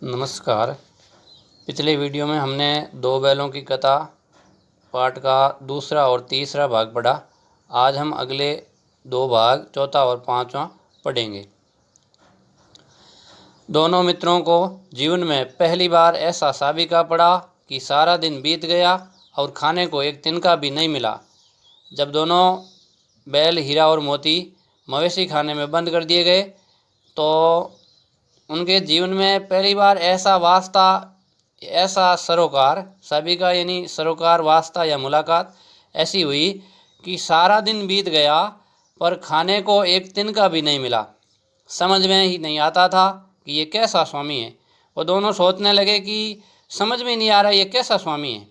नमस्कार। पिछले वीडियो में हमने दो बैलों की कथा पाठ का दूसरा और तीसरा भाग पढ़ा। आज हम अगले दो भाग चौथा और पांचवा पढ़ेंगे। दोनों मित्रों को जीवन में पहली बार ऐसा साबिका पड़ा कि सारा दिन बीत गया और खाने को एक तिनका भी नहीं मिला। जब दोनों बैल हीरा और मोती मवेशी खाने में बंद कर दिए गए तो उनके जीवन में पहली बार ऐसा सरोकार साबिका यानी सरोकार वास्ता या मुलाकात ऐसी हुई कि सारा दिन बीत गया पर खाने को एक तिनका भी नहीं मिला। समझ में ही नहीं आता था कि ये कैसा स्वामी है। वो दोनों सोचने लगे कि समझ में नहीं आ रहा ये कैसा स्वामी है।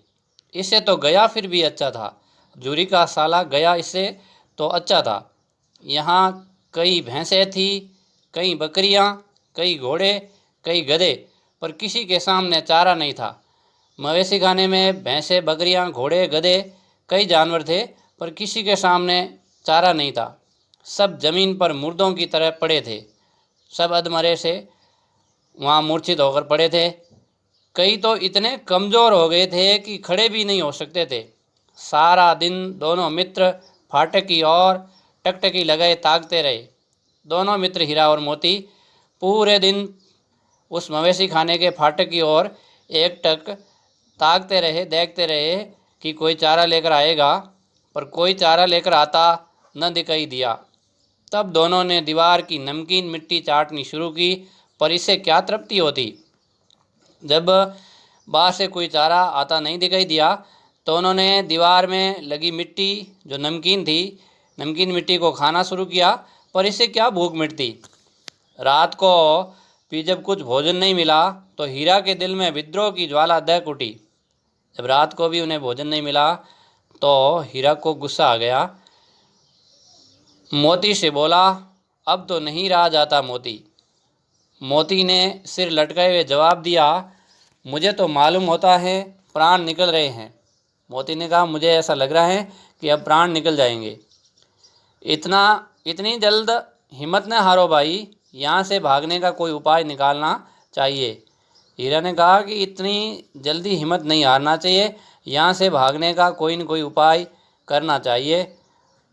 इससे तो गया फिर भी अच्छा था। जूरी का साला गया इससे तो अच्छा था। यहाँ कई भैंसें थी, कई बकरियाँ, कई घोड़े, कई गधे, पर किसी के सामने चारा नहीं था। मवेशी खाने में भैंसें, बकरियां, घोड़े, गधे, कई जानवर थे, पर किसी के सामने चारा नहीं था। सब जमीन पर मुर्दों की तरह पड़े थे। सब अधमरे से वहाँ मूर्छित होकर पड़े थे। कई तो इतने कमज़ोर हो गए थे कि खड़े भी नहीं हो सकते थे। सारा दिन दोनों मित्र फाटक की ओर टकटकी लगाए ताकते रहे। दोनों मित्र हीरा और मोती पूरे दिन उस मवेशी खाने के फाटक की ओर एकटक ताकते रहे, देखते रहे कि कोई चारा लेकर आएगा, पर कोई चारा लेकर आता न दिखाई दिया। तब दोनों ने दीवार की नमकीन मिट्टी चाटनी शुरू की, पर इससे क्या तृप्ति होती। जब बाहर से कोई चारा आता नहीं दिखाई दिया तो उन्होंने दीवार में लगी मिट्टी जो नमकीन थी, नमकीन मिट्टी को खाना शुरू किया, पर इससे क्या भूख मिटती। रात को भी जब कुछ भोजन नहीं मिला तो हीरा के दिल में विद्रोह की ज्वाला दहक उठी। जब रात को भी उन्हें भोजन नहीं मिला तो हीरा को गुस्सा आ गया। मोती से बोला, अब तो नहीं रहा जाता मोती। मोती ने सिर लटकाए हुए जवाब दिया, मुझे तो मालूम होता है प्राण निकल रहे हैं। मोती ने कहा, मुझे ऐसा लग रहा है कि अब प्राण निकल जाएंगे। इतनी जल्द हिम्मत न हारो भाई, यहाँ से भागने का कोई उपाय निकालना चाहिए। हीरा ने कहा कि इतनी जल्दी हिम्मत नहीं हारना चाहिए, यहाँ से भागने का कोई न कोई उपाय करना चाहिए।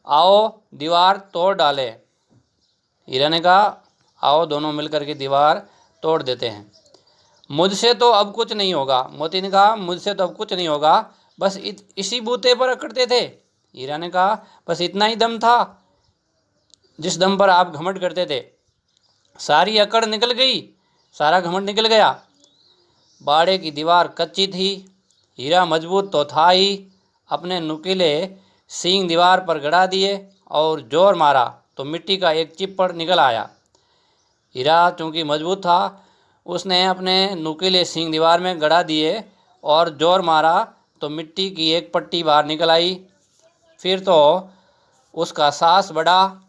आओ दीवार तोड़ डाले। हीरा ने कहा, आओ दोनों मिलकर के दीवार तोड़ देते हैं। मुझसे तो अब कुछ नहीं होगा। मोती ने कहा, मुझसे तो अब कुछ नहीं होगा, बस इसी बूते पर अकड़ते थे। हीरा ने कहा, बस इतना ही दम था जिस दम पर आप घमंड करते थे। सारी अकड़ निकल गई, सारा घमंड निकल गया। बाड़े की दीवार कच्ची थी, हीरा मजबूत तो था ही। अपने नुकीले सींग दीवार पर गड़ा दिए और जोर मारा तो मिट्टी का एक चिप्पड़ निकल आया। हीरा चूँकि मजबूत था, उसने अपने नुकीले सींग दीवार में गड़ा दिए और जोर मारा तो मिट्टी की एक पट्टी बाहर निकल आई। फिर तो उसका साहस बढ़ा।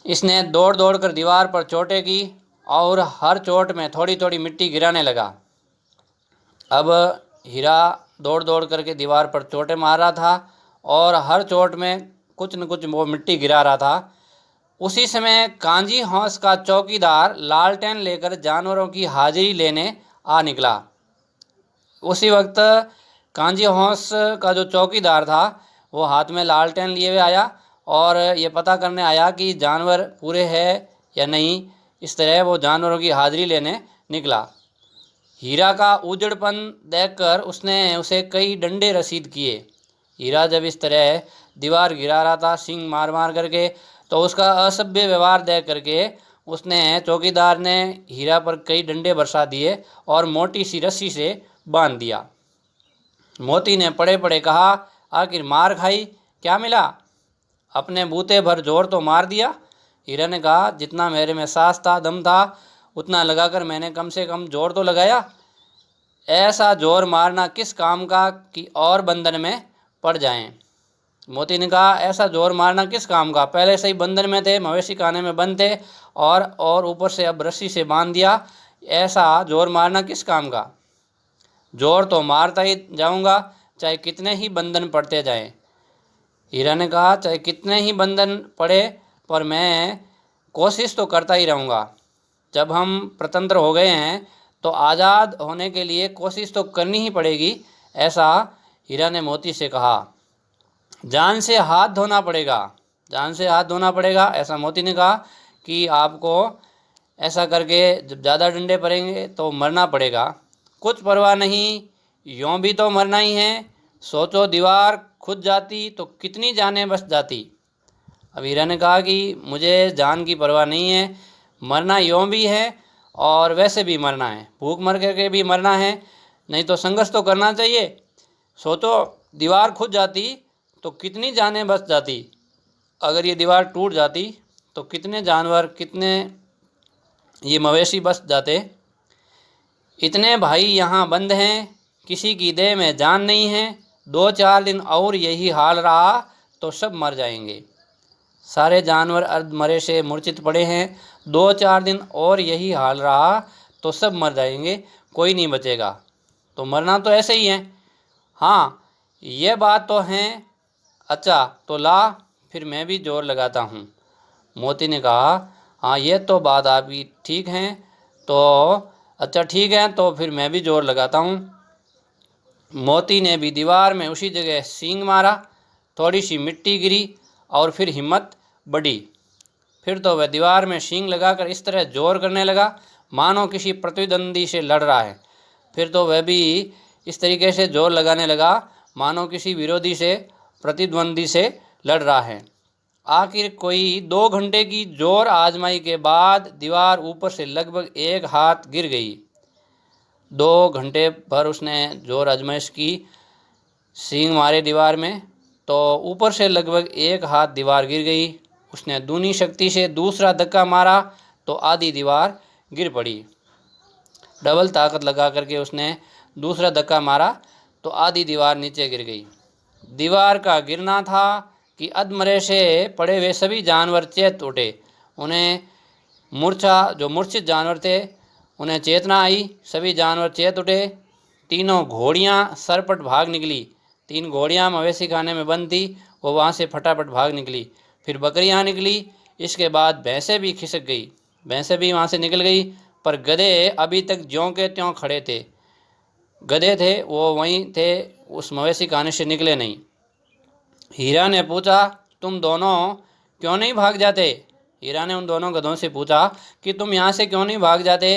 इसने दौड़ दौड़ कर दीवार पर चोटें की और हर चोट में थोड़ी थोड़ी मिट्टी गिराने लगा। अब हीरा दौड़ दौड़ करके दीवार पर चोटें मार रहा था और हर चोट में कुछ न कुछ वो मिट्टी गिरा रहा था। उसी समय कांजी हौस का चौकीदार लालटेन लेकर जानवरों की हाजिरी लेने आ निकला। उसी वक्त कांजी हौस का जो चौकीदार था वो हाथ में लालटेन लिए हुए आया और ये पता करने आया कि जानवर पूरे हैं या नहीं। इस तरह वो जानवरों की हाजिरी लेने निकला। हीरा का उजड़पन देखकर उसने उसे कई डंडे रसीद किए। हीरा जब इस तरह दीवार गिरा रहा था सींग मार मार करके, तो उसका असभ्य व्यवहार देख करके उसने चौकीदार ने हीरा पर कई डंडे बरसा दिए और मोटी सी रस्सी से बांध दिया। मोती ने पड़े पड़े कहा, आखिर मार खाई, क्या मिला? अपने बूते भर जोर तो मार दिया। हीरा ने कहा, जितना मेरे में साहस था, दम था, उतना लगाकर मैंने कम से कम जोर तो लगाया। ऐसा जोर मारना किस काम का कि और बंधन में पड़ जाएं। मोती ने कहा, ऐसा जोर मारना किस काम का, पहले से ही बंधन में थे, मवेशी खाने में बंद थे और ऊपर से अब रस्सी से बांध दिया। ऐसा जोर मारना किस काम का? जोर तो मारता ही जाऊंगा, चाहे कितने ही बंधन पड़ते जाएं। हीरा ने कहा, चाहे कितने ही बंधन पड़े पर मैं कोशिश तो करता ही रहूँगा। जब हम स्वतंत्र हो गए हैं तो आज़ाद होने के लिए कोशिश तो करनी ही पड़ेगी, ऐसा हीरा ने मोती से कहा। जान से हाथ धोना पड़ेगा, जान से हाथ धोना पड़ेगा, ऐसा मोती ने कहा कि आपको ऐसा करके जब ज़्यादा डंडे पड़ेंगे तो मरना पड़ेगा। कुछ परवाह नहीं, यूँ भी तो मरना ही है। सोचो दीवार खुद जाती तो कितनी जानें बच जाती। अब हीरा ने कहा कि मुझे जान की परवाह नहीं है, मरना यूँ भी है और वैसे भी मरना है, भूख मर करके भी मरना है, नहीं तो संघर्ष तो करना चाहिए। सोचो दीवार खुद जाती तो कितनी जानें बच जाती, अगर ये दीवार टूट जाती तो कितने जानवर, कितने ये मवेशी बच जाते। इतने भाई यहाँ बंद हैं, किसी की देह में जान नहीं है। 2-4 दिन और यही हाल रहा तो सब मर जाएंगे। सारे जानवर अर्ध मरे से मूर्छित पड़े हैं। 2-4 दिन और यही हाल रहा तो सब मर जाएंगे, कोई नहीं बचेगा। तो मरना तो ऐसे ही है। हाँ ये बात तो है। अच्छा तो ला, फिर मैं भी जोर लगाता हूँ। मोती ने कहा, हाँ ये तो बात आपकी ठीक है, तो अच्छा ठीक है, तो फिर मैं भी जोर लगाता हूँ। मोती ने भी दीवार में उसी जगह सींग मारा, थोड़ी सी मिट्टी गिरी और फिर हिम्मत बढ़ी। फिर तो वह दीवार में सींग लगाकर इस तरह जोर करने लगा मानो किसी प्रतिद्वंदी से लड़ रहा है। फिर तो वह भी इस तरीके से जोर लगाने लगा मानो किसी विरोधी से, प्रतिद्वंदी से लड़ रहा है। आखिर कोई 2 घंटे की जोर आजमाई के बाद दीवार ऊपर से लगभग 1 हाथ गिर गई। 2 घंटे भर उसने जोर आजमाइश की, सींग मारे दीवार में, तो ऊपर से लगभग 1 हाथ दीवार गिर गई। उसने दूनी शक्ति से दूसरा धक्का मारा तो आधी दीवार गिर पड़ी। डबल ताकत लगा करके उसने दूसरा धक्का मारा तो आधी दीवार नीचे गिर गई। दीवार का गिरना था कि अधमरे से पड़े हुए सभी जानवर चेत उठे। उन्हें जो मूर्छित जानवर थे उन्हें चेतना आई, सभी जानवर चेत उठे। 3 घोड़ियाँ सरपट भाग निकली। 3 घोड़ियाँ मवेशी खाने में बंद थी, वो वहाँ से फटाफट भाग निकली। फिर बकरियाँ निकली, इसके बाद भैंसें भी खिसक गई, भैंसें भी वहाँ से निकल गई। पर गधे अभी तक ज्यों के त्यों खड़े थे। गधे थे वो वहीं थे, उस मवेशी खाने से निकले नहीं। हीरा ने पूछा, तुम दोनों क्यों नहीं भाग जाते? हीरा ने उन दोनों गधों से पूछा कि तुम यहाँ से क्यों नहीं भाग जाते?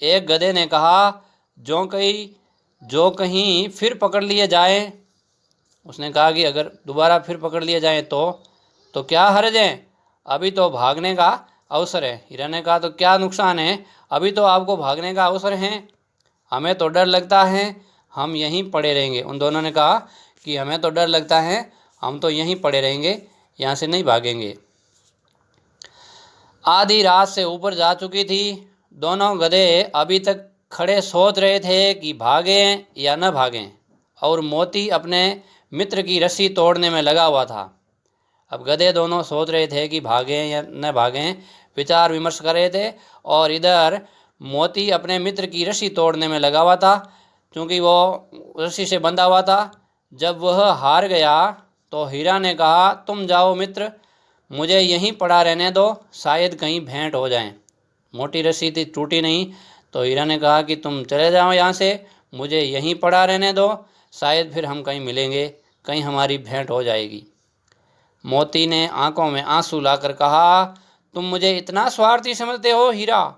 एक गधे ने कहा, जो कहीं फिर पकड़ लिए जाए। उसने कहा कि अगर दोबारा फिर पकड़ लिए जाएं तो क्या हर्ज है, अभी तो भागने का अवसर है। हीरा ने कहा, तो क्या नुकसान है, अभी तो आपको भागने का अवसर है। हमें तो डर लगता है, हम यहीं पड़े रहेंगे। उन दोनों ने कहा कि हमें तो डर लगता है, हम तो यहीं पड़े रहेंगे, यहाँ से नहीं भागेंगे। आधी रात से ऊपर जा चुकी थी। दोनों गधे अभी तक खड़े सोच रहे थे कि भागें या न भागें, और मोती अपने मित्र की रस्सी तोड़ने में लगा हुआ था। अब गधे दोनों सोच रहे थे कि भागें या न भागें, विचार विमर्श कर रहे थे, और इधर मोती अपने मित्र की रस्सी तोड़ने में लगा हुआ था, क्योंकि वो रस्सी से बंधा हुआ था। जब वह हार गया तो हीरा ने कहा, तुम जाओ मित्र, मुझे यहीं पड़ा रहने दो, शायद कहीं भेंट हो जाए। मोटी रस्सी थी, टूटी नहीं, तो हीरा ने कहा कि तुम चले जाओ यहाँ से, मुझे यहीं पड़ा रहने दो, शायद फिर हम कहीं मिलेंगे, कहीं हमारी भेंट हो जाएगी। मोती ने आंखों में आंसू लाकर कहा, तुम मुझे इतना स्वार्थी समझते हो हीरा?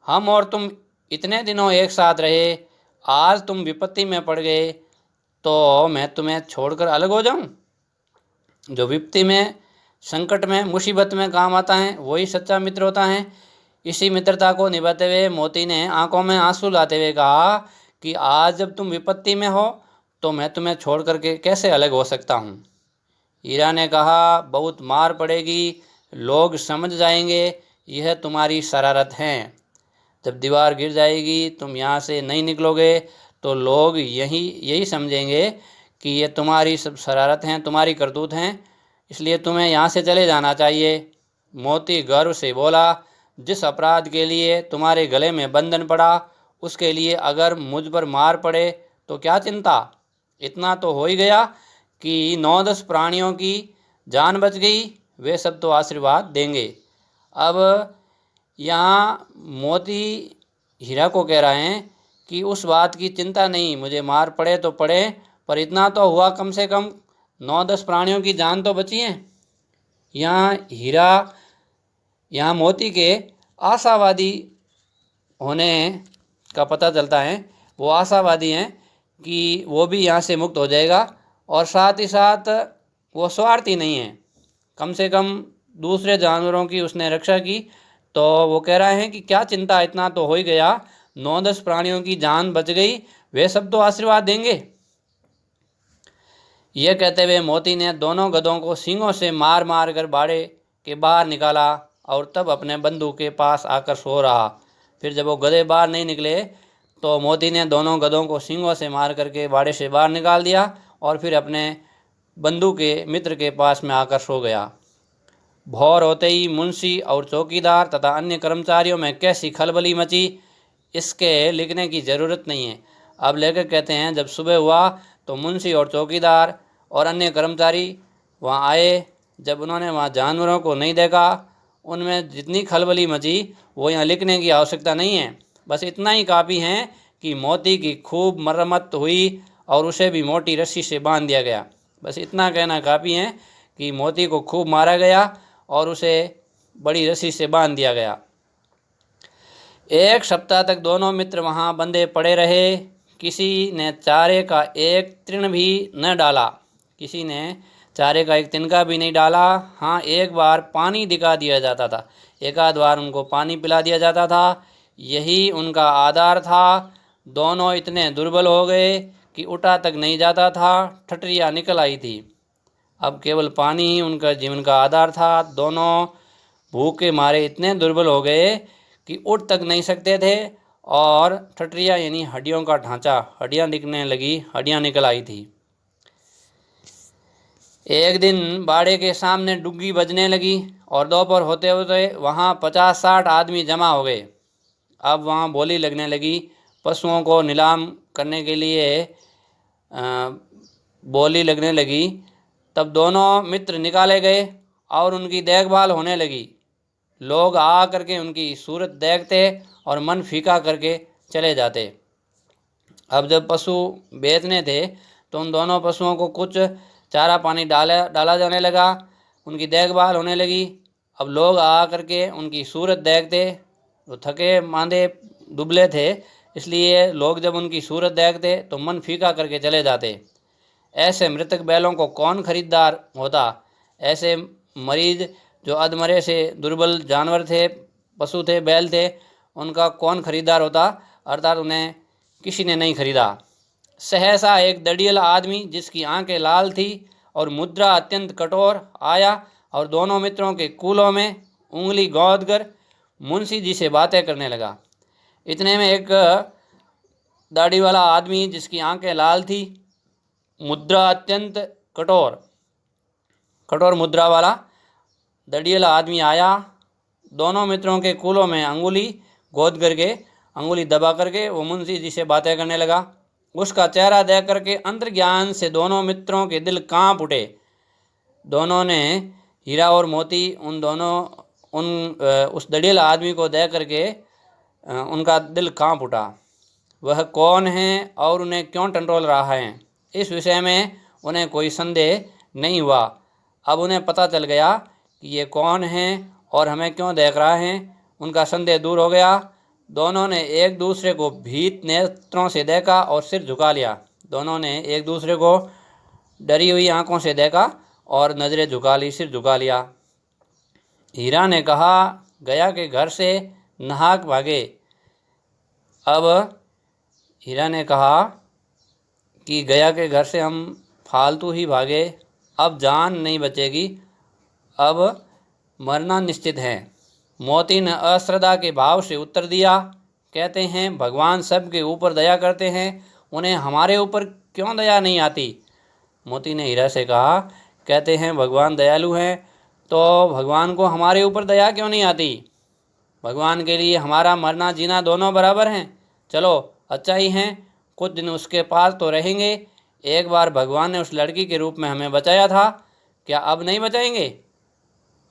हम और तुम इतने दिनों एक साथ रहे, आज तुम विपत्ति में पड़ गए तो मैं तुम्हें छोड़कर अलग हो जाऊं? जो विपत्ति में, संकट में, मुसीबत में काम आता है वही सच्चा मित्र होता है। इसी मित्रता को निभाते हुए मोती ने आंखों में आंसू लाते हुए कहा कि आज जब तुम विपत्ति में हो तो मैं तुम्हें छोड़ करके कैसे अलग हो सकता हूँ। हीरा ने कहा, बहुत मार पड़ेगी, लोग समझ जाएंगे यह तुम्हारी शरारत है। जब दीवार गिर जाएगी, तुम यहाँ से नहीं निकलोगे, तो लोग यही समझेंगे कि ये तुम्हारी सब शरारत हैं, तुम्हारी करतूत हैं, इसलिए तुम्हें यहाँ से चले जाना चाहिए। मोती गर्व से बोला, जिस अपराध के लिए तुम्हारे गले में बंधन पड़ा, उसके लिए अगर मुझ पर मार पड़े तो क्या चिंता। इतना तो हो ही गया कि 9-10 प्राणियों की जान बच गई, वे सब तो आशीर्वाद देंगे। अब यहाँ मोती हीरा को कह रहे हैं कि उस बात की चिंता नहीं, मुझे मार पड़े तो पड़े, पर इतना तो हुआ कम से कम 9-10 प्राणियों की जान तो बची है। यहाँ मोती के आशावादी होने का पता चलता है। वो आशावादी हैं कि वो भी यहाँ से मुक्त हो जाएगा, और साथ ही साथ वो स्वार्थी नहीं है, कम से कम दूसरे जानवरों की उसने रक्षा की। तो वो कह रहे हैं कि क्या चिंता, इतना तो हो ही गया, 9-10 प्राणियों की जान बच गई, वे सब तो आशीर्वाद देंगे। यह कहते हुए मोती ने दोनों गधों को सींगों से मार मार कर बाड़े के बाहर निकाला और तब अपने बंधु के पास आकर सो रहा। फिर जब वो गधे बाहर नहीं निकले तो मोती ने दोनों गधों को सींगों से मार करके बाड़े से बाहर निकाल दिया और फिर अपने बंधु के मित्र के पास में आकर सो गया। भोर होते ही मुंशी और चौकीदार तथा अन्य कर्मचारियों में कैसी खलबली मची, इसके लिखने की ज़रूरत नहीं है। अब लेखक कहते हैं, जब सुबह हुआ तो मुंशी और चौकीदार और अन्य कर्मचारी वहाँ आए। जब उन्होंने वहाँ जानवरों को नहीं देखा, उनमें जितनी खलबली मची वो यहाँ लिखने की आवश्यकता नहीं है। बस इतना ही काफ़ी है कि मोती की खूब मरम्मत हुई और उसे भी मोटी रस्सी से बांध दिया गया। बस इतना कहना काफ़ी है कि मोती को खूब मारा गया और उसे बड़ी रस्सी से बांध दिया गया। 1 सप्ताह तक दोनों मित्र वहाँ बंधे पड़े रहे। किसी ने चारे का एक तृण भी न डाला, किसी ने चारे का एक तिनका भी नहीं डाला। हाँ, एक बार पानी दिखा दिया जाता था, एक आध बार उनको पानी पिला दिया जाता था, यही उनका आधार था। दोनों इतने दुर्बल हो गए कि उठा तक नहीं जाता था, ठठरियाँ निकल आई थी। अब केवल पानी ही उनका जीवन का आधार था। दोनों भूख के मारे इतने दुर्बल हो गए कि उठ तक नहीं सकते थे और ठठरियाँ यानी हड्डियों का ढांचा, हड्डियाँ दिखने लगी, हड्डियाँ निकल आई थी। एक दिन बाड़े के सामने डुग्गी बजने लगी और दोपहर होते होते वहाँ 50-60 आदमी जमा हो गए। अब वहाँ बोली लगने लगी। पशुओं को नीलाम करने के लिए बोली लगने लगी। तब दोनों मित्र निकाले गए और उनकी देखभाल होने लगी। लोग आ करके उनकी सूरत देखते और मन फीका करके चले जाते। अब जब पशु बेचने थे तो उन दोनों पशुओं को कुछ चारा पानी डाला जाने लगा, उनकी देखभाल होने लगी। अब लोग आ करके उनकी सूरत देखते, वो थके मांदे दुबले थे, इसलिए लोग जब उनकी सूरत देखते तो मन फीका करके चले जाते। ऐसे मृतक बैलों को कौन खरीदार होता? ऐसे मरीज जो अधमरे से दुर्बल जानवर थे, पशु थे, बैल थे, उनका कौन खरीदार होता? अर्थात उन्हें किसी ने नहीं खरीदा। सहसा एक दड़ियल आदमी जिसकी आंखें लाल थी और मुद्रा अत्यंत कठोर आया और दोनों मित्रों के कूलों में उंगली गोद कर मुंशी जी से बातें करने लगा। इतने में एक दाढ़ी वाला आदमी जिसकी आंखें लाल थी, मुद्रा अत्यंत कठोर मुद्रा वाला दड़ियल आदमी आया। दोनों मित्रों के कूलों में अंगुली गोद करके, अंगुली दबा करके वो मुंशी जी से बातें करने लगा। उसका चेहरा देख करके अंतर्ज्ञान से दोनों मित्रों के दिल कांप उठे। दोनों ने हीरा और मोती उस दड़ियल आदमी को देख करके उनका दिल कांप उठा। वह कौन है और उन्हें क्यों टंटोल रहा है, इस विषय में उन्हें कोई संदेह नहीं हुआ। अब उन्हें पता चल गया कि ये कौन है और हमें क्यों देख रहा है। उनका संदेह दूर हो गया। दोनों ने एक दूसरे को भीत नेत्रों से देखा और सिर झुका लिया। दोनों ने एक दूसरे को डरी हुई आंखों से देखा और नज़रें झुका ली, सिर झुका लिया। हीरा ने कहा, गया के घर से नहाक भागे। अब हीरा ने कहा कि गया के घर से हम फालतू ही भागे, अब जान नहीं बचेगी, अब मरना निश्चित है। मोती ने अश्रद्धा के भाव से उत्तर दिया, कहते हैं भगवान सबके ऊपर दया करते हैं, उन्हें हमारे ऊपर क्यों दया नहीं आती? मोती ने हीरा से कहा, कहते हैं भगवान दयालु हैं, तो भगवान को हमारे ऊपर दया क्यों नहीं आती? भगवान के लिए हमारा मरना जीना दोनों बराबर हैं। चलो अच्छा ही हैं, कुछ दिन उसके पास तो रहेंगे। एक बार भगवान ने उस लड़की के रूप में हमें बचाया था, क्या अब नहीं बचाएंगे?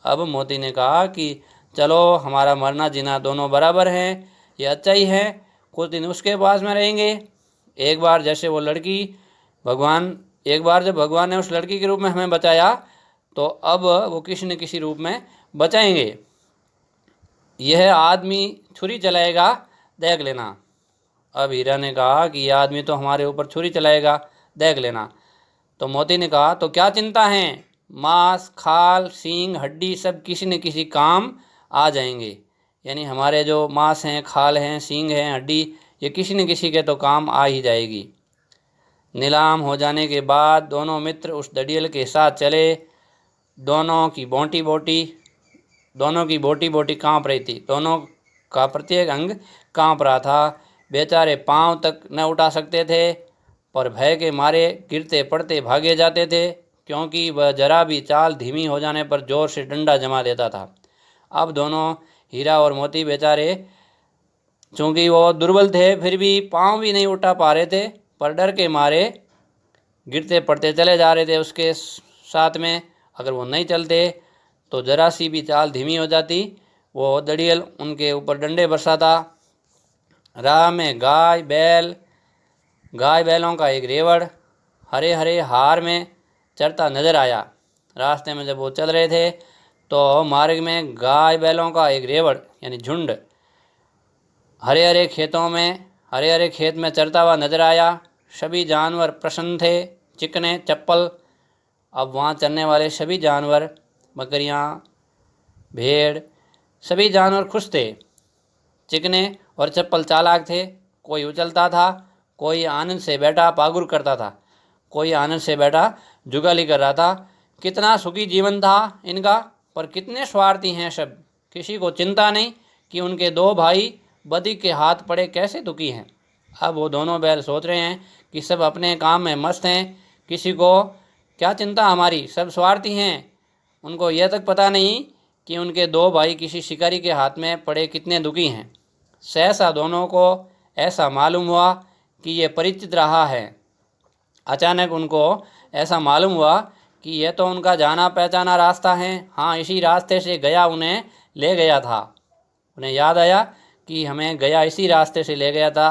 अब मोती ने कहा कि चलो हमारा मरना जीना दोनों बराबर हैं, ये अच्छा ही है। कुछ दिन उसके पास में रहेंगे। एक बार जैसे वो लड़की एक बार जब भगवान ने उस लड़की के रूप में हमें बचाया, तो अब वो किसी न किसी रूप में बचाएंगे। यह आदमी छुरी चलाएगा, देख लेना। अब हीरा ने कहा कि यह आदमी तो हमारे ऊपर छुरी चलाएगा, देख लेना। तो मोती ने कहा तो क्या चिंता है, मांस खाल सींग हड्डी सब किसी न किसी काम आ जाएंगे। यानी हमारे जो मांस हैं, खाल हैं, सींग हैं, हड्डी, ये किसी न किसी के तो काम आ ही जाएगी। नीलाम हो जाने के बाद दोनों मित्र उस दड़ियल के साथ चले। दोनों की बोटी बोटी कांप रही थी, दोनों का प्रत्येक अंग कांप रहा था। बेचारे पांव तक न उठा सकते थे, पर भय के मारे गिरते पड़ते भागे जाते थे, क्योंकि वह जरा भी चाल धीमी हो जाने पर जोर से डंडा जमा देता था। अब दोनों हीरा और मोती बेचारे, चूँकि वो दुर्बल थे, फिर भी पांव भी नहीं उठा पा रहे थे, पर डर के मारे गिरते पड़ते चले जा रहे थे उसके साथ में। अगर वो नहीं चलते तो जरा सी भी चाल धीमी हो जाती, वो दड़ियल उनके ऊपर डंडे बरसाता। राह में गाय बैलों का एक रेवड़ हरे हरे हार में चरता नजर आया। रास्ते में जब वो चल रहे थे तो मार्ग में गाय बैलों का एक रेवड़ यानी झुंड हरे हरे खेत में चरता हुआ नजर आया। सभी जानवर प्रसन्न थे, चिकने चप्पल। अब वहाँ चलने वाले सभी जानवर, बकरियाँ, भेड़, सभी जानवर खुश थे, चिकने और चप्पल चालाक थे। कोई उछलता था, कोई आनंद से बैठा पागुर करता था, कोई आनंद से बैठा जुगाली कर रहा था। कितना सुखी जीवन था इनका, पर कितने स्वार्थी हैं सब। किसी को चिंता नहीं कि उनके दो भाई बदी के हाथ पड़े कैसे दुखी हैं। अब वो दोनों बैल सोच रहे हैं कि सब अपने काम में मस्त हैं, किसी को क्या चिंता हमारी, सब स्वार्थी हैं। उनको यह तक पता नहीं कि उनके दो भाई किसी शिकारी के हाथ में पड़े कितने दुखी हैं। सहसा दोनों को ऐसा मालूम हुआ कि ये परिचित रहा है। अचानक उनको ऐसा मालूम हुआ कि यह तो उनका जाना पहचाना रास्ता है। हाँ, इसी रास्ते से गया उन्हें ले गया था। उन्हें याद आया कि हमें गया इसी रास्ते से ले गया था।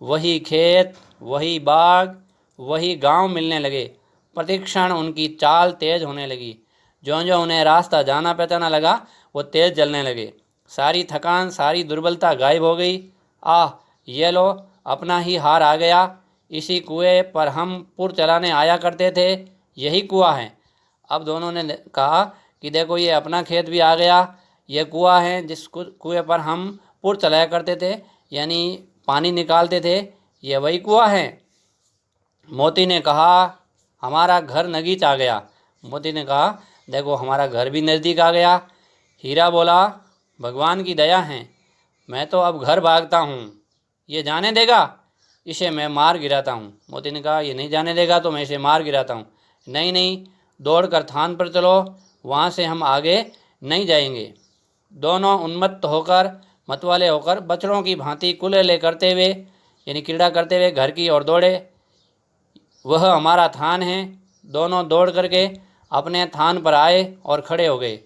वही खेत, वही बाग, वही गांव मिलने लगे। प्रतिक्षण उनकी चाल तेज होने लगी। ज्यों ज्यों उन्हें रास्ता जाना पहचाना लगा, वो तेज चलने लगे। सारी थकान, सारी दुर्बलता गायब हो गई। आह, ये लो, अपना ही हार आ गया। इसी कुएं पर हम पुर चलाने आया करते थे, यही कुआं है। अब दोनों ने कहा कि देखो, ये अपना खेत भी आ गया, ये कुआं है जिस कुएं पर हम पुर चलाया करते थे, यानी पानी निकालते थे, ये वही कुआं है। मोती ने कहा हमारा घर नगीच आ गया। मोती ने कहा देखो, हमारा घर भी नज़दीक आ गया। हीरा बोला भगवान की दया है, मैं तो अब घर भागता हूँ, ये जाने देगा, इसे मैं मार गिराता हूँ। मोती ने कहा ये नहीं जाने देगा तो मैं इसे मार गिराता हूँ। नहीं नहीं, दौड़कर थान पर चलो, वहाँ से हम आगे नहीं जाएंगे। दोनों उन्मत्त होकर, मतवाले होकर, बछड़ों की भांति कुलेले करते हुए यानी क्रीड़ा करते हुए घर की ओर दौड़े। वह हमारा थान है। दोनों दौड़ करके अपने थान पर आए और खड़े हो गए।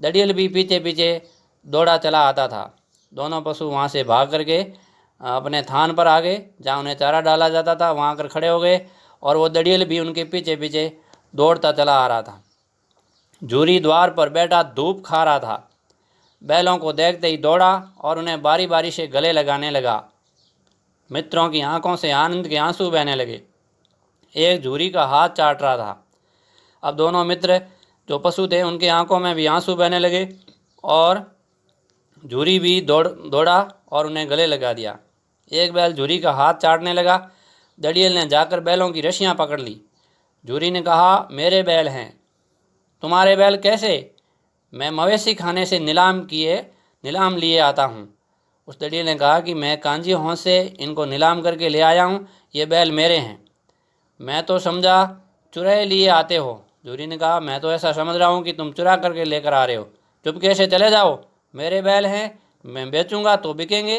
दड़ियल भी पीछे पीछे दौड़ा चला आता था। दोनों पशु वहाँ से भाग करके अपने थान पर आ गए, जहाँ उन्हें चारा डाला जाता था, वहाँ आकर खड़े हो गए। और वो दड़ियल भी उनके पीछे पीछे दौड़ता चला आ रहा था। झूरी द्वार पर बैठा धूप खा रहा था। बैलों को देखते ही दौड़ा और उन्हें बारी बारी से गले लगाने लगा। मित्रों की आंखों से आनंद के आंसू बहने लगे। एक झूरी का हाथ चाट रहा था। अब दोनों मित्र जो पशु थे, उनकी आंखों में भी आंसू बहने लगे और झूरी भी दौड़ा और उन्हें गले लगा दिया। एक बैल झूरी का हाथ चाटने लगा। दड़ियल ने जाकर बैलों की रस्सियां पकड़ ली। झूरी ने कहा मेरे बैल हैं। तुम्हारे बैल कैसे? मैं मवेशी खाने से नीलाम लिए आता हूँ। उस दड़ियल ने कहा कि मैं कांजी हों से इनको नीलाम करके ले आया हूँ, ये बैल मेरे हैं। मैं तो समझा चुराए लिए आते हो। झूरी ने कहा मैं तो ऐसा समझ रहा हूँ कि तुम चुरा करके लेकर आ रहे हो। चुपके से चले जाओ, मेरे बैल हैं, मैं बेचूंगा तो बिकेंगे,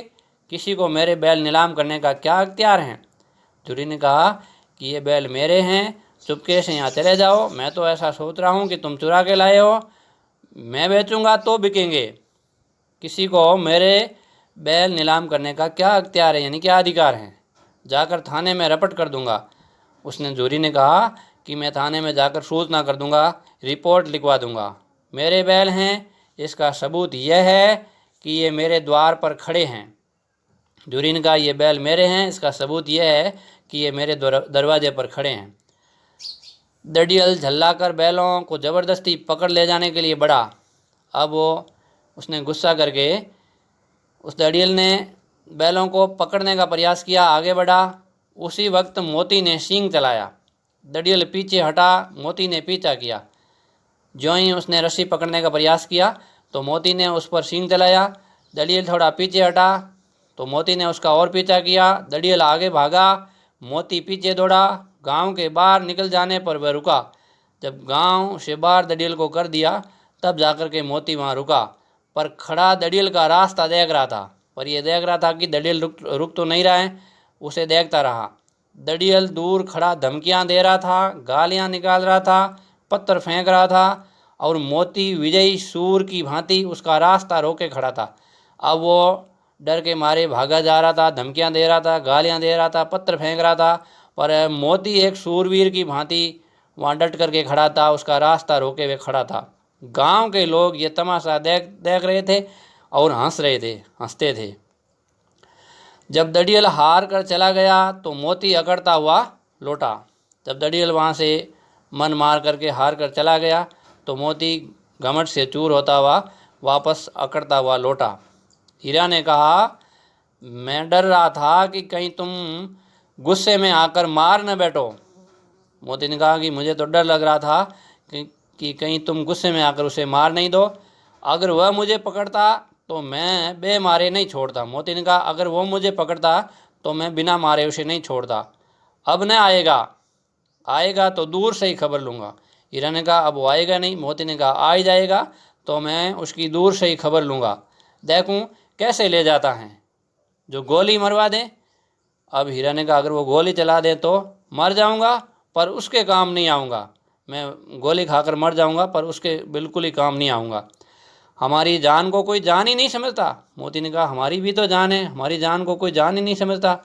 किसी को मेरे बैल नीलाम करने का क्या अख्तियार है। झूरी ने कहा कि ये बैल मेरे हैं, चुपके से यहाँ चले जाओ, मैं तो ऐसा सोच रहा हूँ कि तुम चुरा के लाए हो, मैं बेचूंगा तो बिकेंगे। किसी को मेरे बैल नीलाम करने का क्या अख्तियार है, यानी क्या अधिकार है? जाकर थाने में रपट कर दूंगा। उसने जोरी ने कहा कि मैं थाने में जाकर सूचना कर दूंगा, रिपोर्ट लिखवा दूंगा। मेरे बैल हैं, इसका सबूत यह है कि ये मेरे द्वार पर खड़े हैं। जोरी ने कहा ये बैल मेरे हैं, इसका सबूत यह है कि ये मेरे दरवाजे पर खड़े हैं। दड़ियल झल्लाकर बैलों को ज़बरदस्ती पकड़ ले जाने के लिए बढ़ा। अब उसने गुस्सा करके उस दड़ियल ने बैलों को पकड़ने का प्रयास किया, आगे बढ़ा। उसी वक्त मोती ने सींग चलाया। दड़ियल पीछे हटा, मोती ने पीछा किया। ज्यों ही उसने रस्सी पकड़ने का प्रयास किया तो मोती ने उस पर सींग चलाया। दड़ियल थोड़ा पीछे हटा तो मोती ने उसका और पीछा किया। दड़ियल आगे भागा, मोती पीछे दौड़ा। गांव के बाहर निकल जाने पर वह रुका। जब गांव से बाहर दड़ियल को कर दिया तब जाकर के मोती वहाँ रुका, पर खड़ा दड़ियल का रास्ता देख रहा था। पर यह देख रहा था कि दड़ियल रुक तो नहीं रहा है, उसे देखता रहा। दड़ियल दूर खड़ा धमकियां दे रहा था, गालियां निकाल रहा था, पत्थर फेंक रहा था और मोती विजयी सूर की भांति उसका रास्ता रोके खड़ा था। अब वो डर के मारे भागा जा रहा था, धमकियां दे रहा था, गालियां दे रहा था, पत्थर फेंक रहा था, पर मोती एक सूरवीर की भांति वहाँ डट करके खड़ा था, उसका रास्ता रोके हुए खड़ा था। गांव के लोग ये तमाशा देख रहे थे और हंसते थे। जब दड़ियल हार कर चला गया तो मोती अकड़ता हुआ लौटा। जब दड़ियल वहाँ से मन मार करके हार कर चला गया तो मोती घमंड से चूर होता हुआ वापस अकड़ता हुआ लौटा। हीरा ने कहा, मैं डर रहा था कि कहीं तुम गुस्से में आकर मार न बैठो। मोती ने कहा कि मुझे तो डर लग रहा था कि कहीं तुम गुस्से में आकर उसे मार नहीं दो। अगर वह मुझे पकड़ता तो मैं बेमारे नहीं छोड़ता। मोती ने कहा, अगर वो मुझे पकड़ता तो मैं बिना मारे उसे नहीं छोड़ता। अब न आएगा तो दूर से ही खबर लूँगा। हीरा ने कहा, अब वो आएगा नहीं। मोती ने कहा, आ ही जाएगा तो मैं उसकी दूर से ही खबर लूँगा, देखूँ कैसे ले जाता है, जो गोली मरवा दे। अब हीरा ने कहा, अगर वो गोली चला दे तो मर जाऊँगा पर उसके काम नहीं आऊँगा। मैं गोली खाकर मर जाऊँगा पर उसके बिल्कुल ही काम नहीं आऊँगा। हमारी जान को कोई जान ही नहीं समझता। मोती ने कहा, हमारी भी तो जान है, हमारी जान को कोई जान ही नहीं समझता,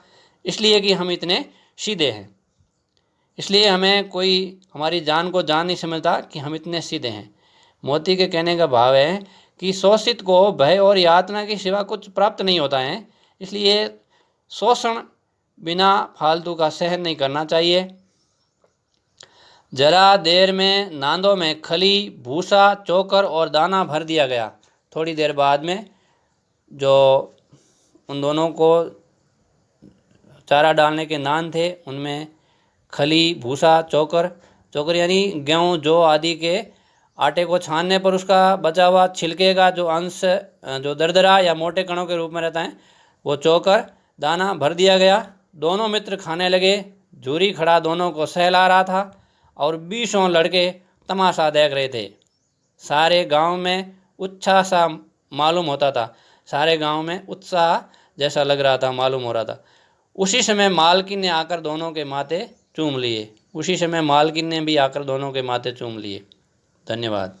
इसलिए कि हम इतने सीधे हैं। इसलिए हमें कोई हमारी जान को जान नहीं समझता कि हम इतने सीधे हैं। मोती के कहने का भाव है कि शोषित को भय और यातना के सिवा कुछ प्राप्त नहीं होता है, इसलिए शोषण बिना फालतू का सहन नहीं करना चाहिए। जरा देर में नांदों में खली, भूसा, चोकर और दाना भर दिया गया। थोड़ी देर बाद में जो उन दोनों को चारा डालने के नान थे उनमें खली, भूसा, चोकर यानी गेहूँ, जौ आदि के आटे को छानने पर उसका बचा हुआ छिलके का जो अंश जो दरदरा या मोटे कणों के रूप में रहता है वो चोकर दाना भर दिया गया। दोनों मित्र खाने लगे। झूरी खड़ा दोनों को सहला रहा था और 20 लड़के तमाशा देख रहे थे। सारे गांव में उत्साह सा मालूम होता था, सारे गांव में उत्साह जैसा लग रहा था, मालूम हो रहा था। उसी समय मालकिन ने आकर दोनों के माथे चूम लिए। धन्यवाद।